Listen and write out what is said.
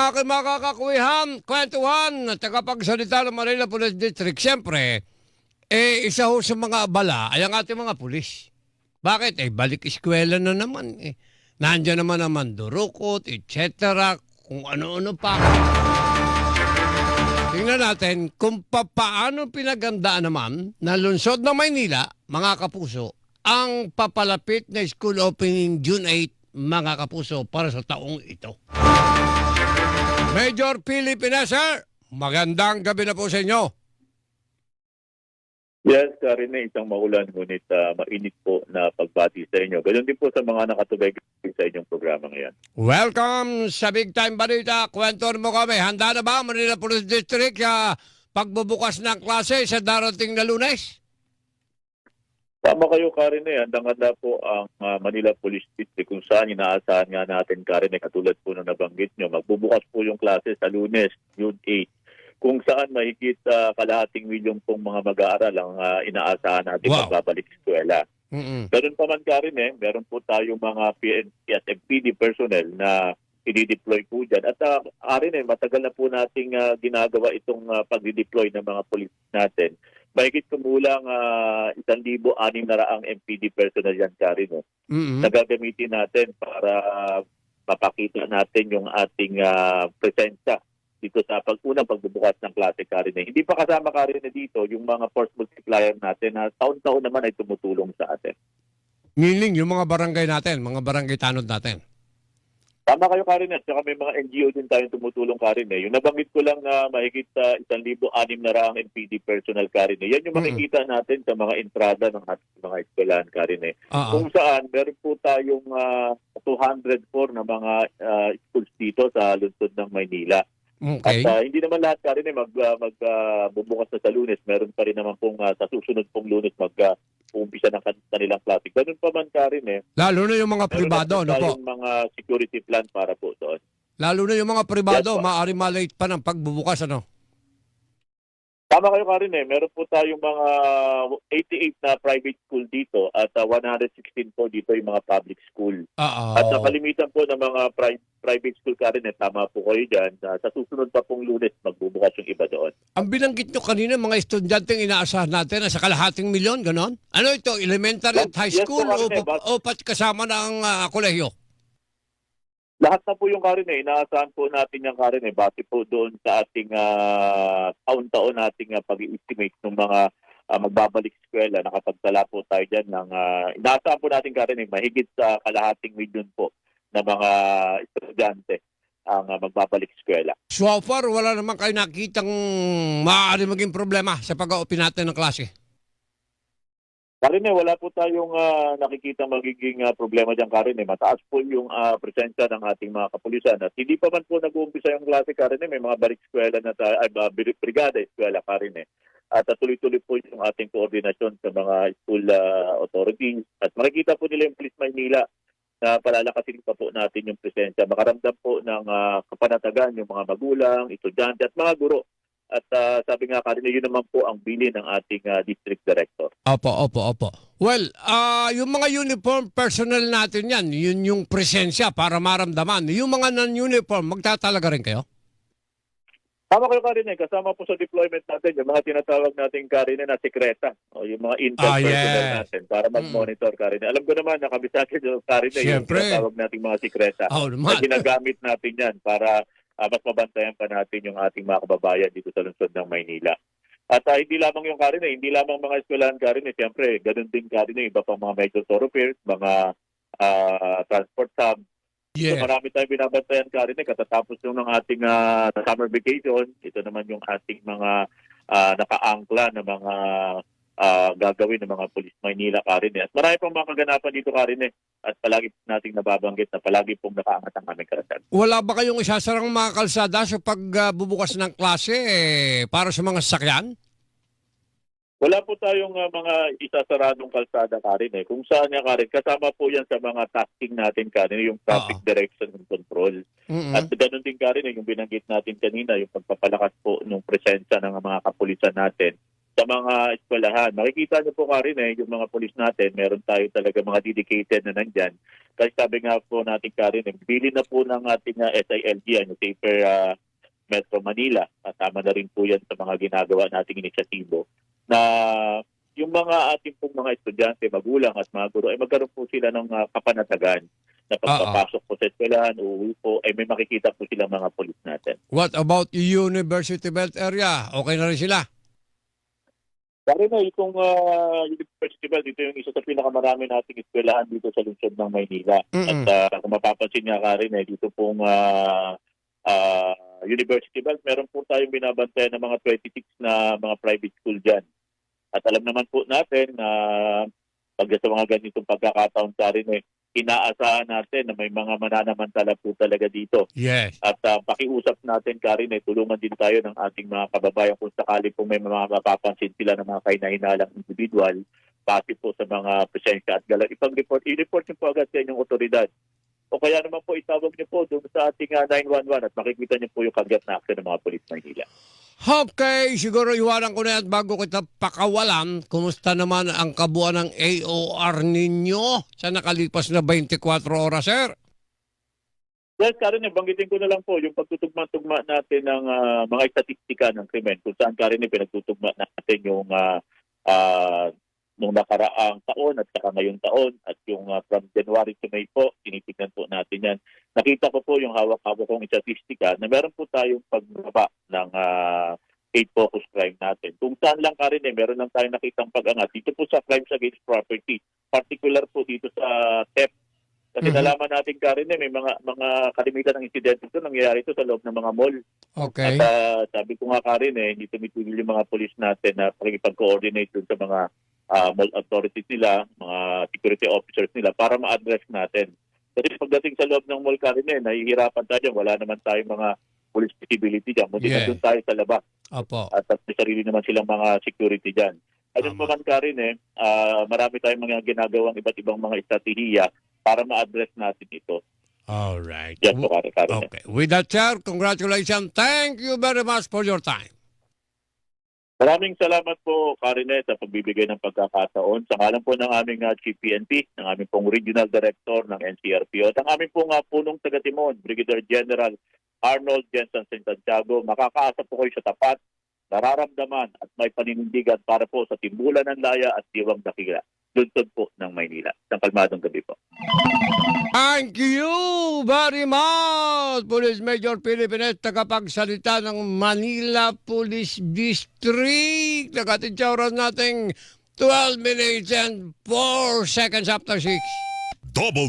aking makakakuwihan, kwentuhan, at tagapagsalita ng Manila Police District. Siyempre, isa ho sa mga abala ay ang ating mga pulis. Bakit? Balik eskwela na naman. Nandiyan naman durukot, etc. Kung ano-ano pa. Tingnan natin kung paano pinagandaan naman na lungsod ng Maynila, mga kapuso, ang papalapit na school opening June 8, mga kapuso, para sa taong ito. Major Philip Inesa, magandang gabi na po sa inyo. Yes, Karine, isang maulan ngunit mainit po na pagbati sa inyo. Ganyan din po sa mga nakatubay sa inyong programa ngayon. Welcome sa Big Time Balita. Kwentuhan mo kami. Handa na ba Manila Police District pagbubukas ng klase sa darating na Lunes? Tama kayo, Karine. Handang-handa po ang Manila Police District kung saan inaasahan nga natin, Karine, katulad po nung nabanggit nyo. Magbubukas po yung klase sa Lunes, June 8. Kung saan mahigit kalahating milyon pong mga mag-aaral ang inaasahan natin magbabalik sa eskwela. Ganun pa man, Karine, meron po tayong mga PNP at MPD personnel na i-deploy po dyan. At Karine, matagal na po nating ginagawa itong pag-deploy ng mga police natin. Mahigit kumulang 1,600 MPD personnel yan, Karine. Nagagamitin natin para mapakita natin yung ating presensya dito sa unang pagbubukas ng klase, Karine. Hindi pa kasama, Karine, dito yung mga force multiplier natin na taon-taon naman ay tumutulong sa atin. Meaning, yung mga barangay natin, mga barangay tanod natin. Tama kayo, Karine. At saka may mga NGO din tayong tumutulong, Karine. Yung nabanggit ko lang na mahigit 1,600 MPD personnel, Karine. Yan yung makikita natin sa mga entrada ng ating mga eskwelahan, Karine. Kung saan, meron po tayong 204 na mga schools dito sa lungsod ng Maynila. Okay. At hindi naman lahat, Karine, magbubukas na sa Lunes. Meron pa rin naman pong sa susunod pong Lunes mag-uumpisa ng kanilang klase. Ganun pa man, Karine. Lalo na yung mga pribado, ano po? Meron mga security plan para po doon. Lalo na yung mga pribado, maaari malate pa ng pagbubukas, ano? Tama kayo, Karine. Meron po tayong mga 88 na private school dito at 116 po dito yung mga public school. At kalimitan po ng mga private school, Karine, tama po kayo dyan. Sa susunod pa pong Lunes, magbubukas yung iba doon. Ang binanggit nyo kanina, mga estudyanteng inaasahan natin na sa kalahating milyon, ganon? Ano ito, elementary at high school o pat kasama ng kolehiyo? Lahat na po yung, Karine, inaasahan po natin yung, Karine, base po doon sa ating taon-taon nating pag-i-estimate ng mga magbabalik eskwela. Nakapagtala po tayo dyan ng, inaasahan po natin, Karine, mahigit sa kalahating milyon po na mga estudyante ang magbabalik eskwela. So far, wala naman kayo nakitang maaari maging problema sa pag-open natin ng klase? Karine, wala po tayong nakikita magiging problema dyan, Karine. Mataas po yung presensya ng ating mga kapulisan. At hindi pa man po nag-uumpisa yung klase, Karine. May mga balik eskwela na brigada eskwela, Karine. At tuloy-tuloy po yung ating koordinasyon sa mga school authorities. At makikita po nila yung Police Maynila na palalakasin pa po natin yung presensya. Makaramdam po ng kapanatagan yung mga magulang, estudyante at mga guro. At sabi nga, Karine, yun naman po ang bilin ng ating district director. Opo. Well, yung mga uniform personnel natin yan, yun yung presensya para maramdaman. Yung mga non-uniform, magtatalaga rin kayo? Tama kayo, Karine. Kasama po sa deployment natin, yung mga tinatawag natin, Karine, na sekreta. O yung mga intel personnel natin para mag-monitor, Karine. Alam ko naman, nakabisagin yung, Karine, yung tinatawag nating mga sekreta. Na ginagamit natin yan para mas mabantayan pa natin yung ating mga kababayan dito sa lungsod ng Maynila. At hindi lamang yung, Karine, hindi lamang mga eskwelahan, Karine. Siyempre, ganun din, Karine, iba pang mga major thoroughfares, mga transport hub. So marami tayong binabantayan, Karine, katatapos yung ng ating summer vacation. Ito naman yung ating mga nakaangkla na mga gagawin ng mga Police Maynila, Karine. At marami pang mga kaganapan dito, Karine. At palagi nating nababanggit na palagi pong nakaangat ang aming karasal. Wala ba kayong isasarang mga kalsada sa pagbubukas ng klase para sa mga sasakyan? Wala po tayong mga isasaradong kalsada, Karine. Kung saan niya, Karine, kasama po yan sa mga tasking natin, Karine, yung traffic direction and control. At ganun din, Karine, yung binanggit natin kanina, yung pagpapalakas po ng presensya ng mga kapulisan natin sa mga eskwelahan. Makikita niyo po Karen yung mga pulis natin, meron tayo talaga mga dedicated na nandyan. Kasi sabi nga po natin Karen, bili na po ng ating SILG, yung Safer Metro Manila. Kasama na rin po yan sa mga ginagawa nating inisyatibo na yung mga ating pong mga estudyante, magulang at mga guro ay magkaroon po sila ng kapanatagan na pagpapasok po sa eskwelahan, uuwi po, ay may makikita po silang mga pulis natin. What about University Belt area? Okay na rin sila? Karen, itong University Belt, ito yung isa sa pinakamarami nating eskwelahan dito sa lungsod ng Maynila. Mm-mm. At kung mapapansin nga Karen, dito pong University Belt, meron po tayong binabantayan ng mga 26 na mga private school dyan. At alam naman po natin na pag sa mga ganitong pagkakataon Karen, inaasahan natin na may mga mananamantala po talaga dito. Yes. At pakiusap natin, Karen, tulungan din tayo ng ating mga kababayan kung sakali po may mga mapapansin sila ng mga kahinahinalang individual, pati po sa mga presensya at galaw. I-report niyo po agad sa inyong otoridad. O kaya naman po itawag niyo po doon sa ating 911 at makikita niyo po yung kagyat na aksyon ng mga pulis Maynila. Okay, siguro iwanan ko na yan bago kita pakawalan. Kumusta naman ang kabuuan ng AOR ninyo sa nakalipas na 24 oras, sir? Yes, Karen, banggitin ko na lang po yung pagtutugma-tugma natin ng mga estatistika ng krimen. Kung saan, Karen, pinagtutugma natin yung nung nakaraang taon at saka ngayong taon at yung from January to May po, tinitignan po natin yan. Nakita ko po yung hawak-hawak kong statistika na meron po tayong pagbaba ng hate focus crime natin. Kung saan lang Karen, meron lang tayong nakitang pag-angat. Dito po sa crimes against property, particular po dito sa theft. Kasi nalaman natin Karen, may mga kalimitan ng insidente ito, nangyayari ito sa loob ng mga mall. Okay. At sabi ko nga Karen, hindi tumitigil yung mga police natin na pakikipag-coordinate dun sa mga mall authorities nila, mga security officers nila para ma-address natin. Kasi pagdating sa loob ng mall Karen, nahihirapan tayo. Wala naman tayong mga police visibility dyan. Mundi na doon tayo sa labas. Opo. At may sarili naman silang mga security dyan. Ayun naman Karen, marami tayong mga ginagawang iba't ibang mga estratehiya para ma-address natin ito. All right. Yan po Karen. Okay. With that, sir, congratulations. Thank you very much for your time. Maraming salamat po, Karine, sa pagbibigay ng pagkakataon. Sa ngalan po ng aming Chief PNP, ng aming pong Regional Director ng NCRPO, at ang aming pong punong taga-Timon, Brigadier General Arnold Jensen Santiago, makakaasa po kayo sa tapat, nararamdaman at may paninindigan para po sa timbulan ng laya at diwang dakila. Lungsod po ng Maynila. Isang kalmadong gabi po. Thank you very much, Police Major Pilipinet, tagapagsalita ng Manila Police District. Nakatidya oras nating 12 minutes and 4 seconds after 6. Double